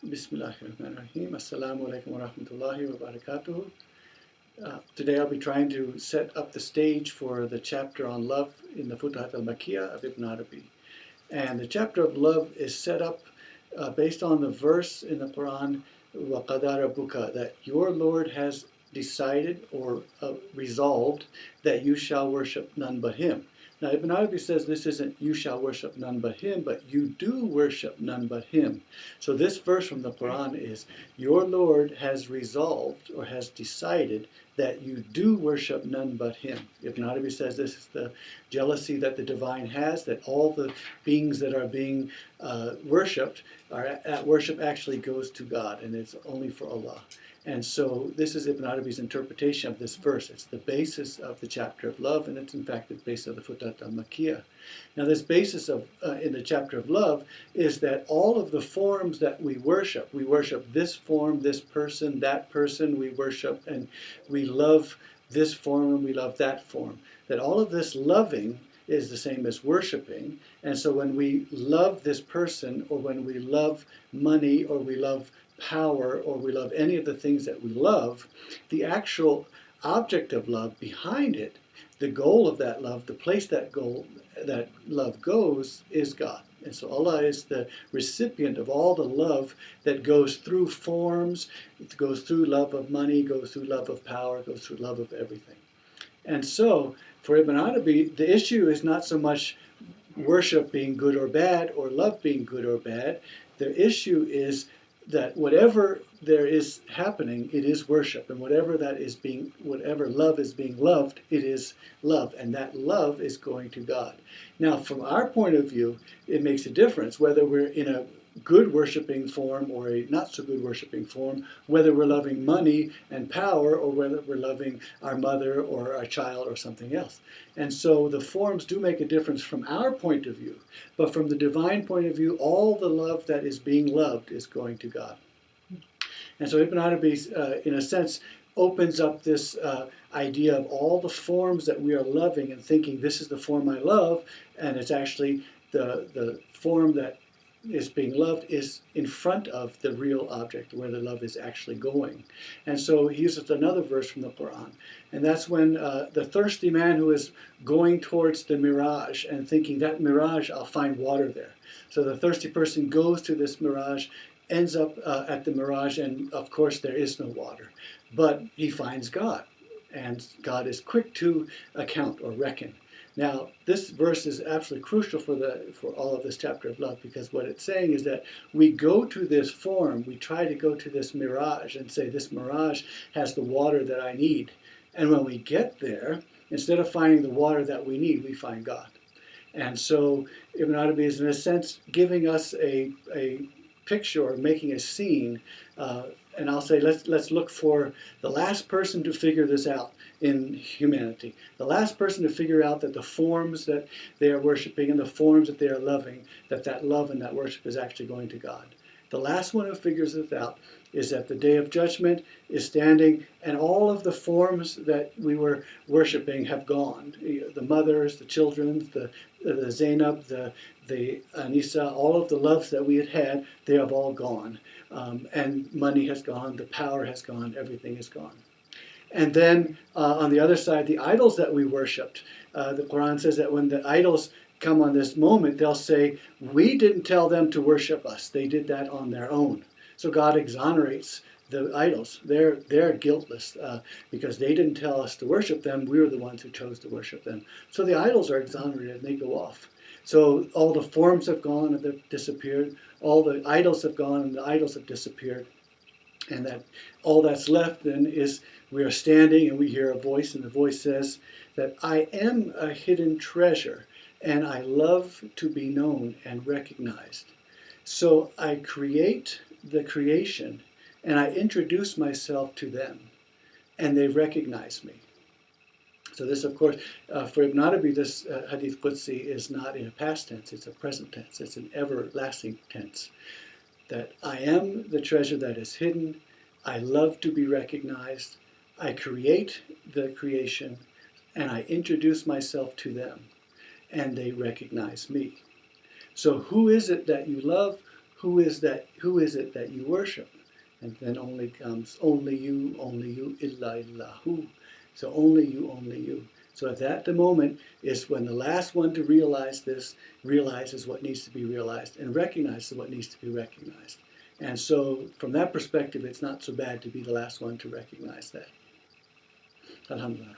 Bismillahirrahmanirrahim. Assalamu alaikum wa rahmatullahi wa barakatuhu. Today I'll be trying to set up the stage for the chapter on love in the Futuhat al-Makkiyah of Ibn Arabi. And the chapter of love is set up based on the verse in the Quran, وَقَضَى رَبُّكَ, that your Lord has decided or resolved that you shall worship none but Him. Now Ibn Arabi says this isn't you shall worship none but Him, but you do worship none but Him. So this verse from the Quran is, your Lord has resolved or has decided that you do worship none but Him. Ibn Arabi says this is the jealousy that the divine has, that all the beings that are being worshipped, worship actually goes to God, and it's only for Allah. And so this is Ibn Arabi's interpretation of this verse. It's the basis of the chapter of love, and it's in fact the basis of the Futuhat al-Makkiyah. Now this basis of in the chapter of love is that all of the forms that we worship this form, this person, that person, we worship, and we love this form and we love that form. That all of this loving is the same as worshiping. And so when we love this person, or when we love money, or we love power, or we love any of the things that we love, the actual object of love behind it, the goal of that love, the place that love goes, is God. And so Allah is the recipient of all the love that goes through forms, it goes through love of money, goes through love of power, goes through love of everything. And so for Ibn Arabi, the issue is not so much worship being good or bad, or love being good or bad. The issue is that whatever there is happening, it is worship, and whatever love is being loved, it is love, and that love is going to God. Now, from our point of view, it makes a difference whether we're in a good worshiping form or a not so good worshiping form, whether we're loving money and power, or whether we're loving our mother or our child or something else. And so the forms do make a difference from our point of view, but from the divine point of view, all the love that is being loved is going to God. And so Ibn Arabi, in a sense, opens up this idea of all the forms that we are loving and thinking this is the form I love, and it's actually the form that is being loved is in front of the real object, where the love is actually going. And so he uses another verse from the Quran, and that's when the thirsty man who is going towards the Mirage and thinking that Mirage, I'll find water there. So the thirsty person goes to this Mirage, ends up at the Mirage, and of course there is no water. But he finds God, and God is quick to account or reckon. Now, this verse is absolutely crucial for all of this chapter of love, because what it's saying is that we go to this form, we try to go to this Mirage and say, this Mirage has the water that I need. And when we get there, instead of finding the water that we need, we find God. And so Ibn Arabi is, in a sense, giving us a picture, or making a scene, and I'll say let's look for the last person to figure this out in humanity. The last person to figure out that the forms that they are worshiping and the forms that they are loving, that love and that worship is actually going to God. The last one who figures this out is at the day of judgment, is standing, and all of the forms that we were worshiping have gone. The mothers, the children, the Zainab, the Anisa, all of the loves that we had, they have all gone. And money has gone, the power has gone, everything is gone. And then on the other side, the idols that we worshipped, the Quran says that when the idols come on this moment, they'll say, we didn't tell them to worship us. They did that on their own. So God exonerates the idols. They're guiltless because they didn't tell us to worship them. We were the ones who chose to worship them. So the idols are exonerated and they go off. So all the forms have gone and they've disappeared. All the idols have gone and the idols have disappeared. And that all that's left then is we are standing and we hear a voice, and the voice says that I am a hidden treasure and I love to be known and recognized. So I create the creation and I introduce myself to them and they recognize me. So this, of course, for Ibn Arabi, this Hadith Qudsi is not in a past tense, it's a present tense, it's an everlasting tense. That I am the treasure that is hidden, I love to be recognized, I create the creation, and I introduce myself to them, and they recognize me. So who is it that you love? who is it that you worship? And then only comes, only you, illa illahu. So only you. So at that the moment is when the last one to realize this realizes what needs to be realized and recognizes what needs to be recognized. And so from that perspective, it's not so bad to be the last one to recognize that. Alhamdulillah.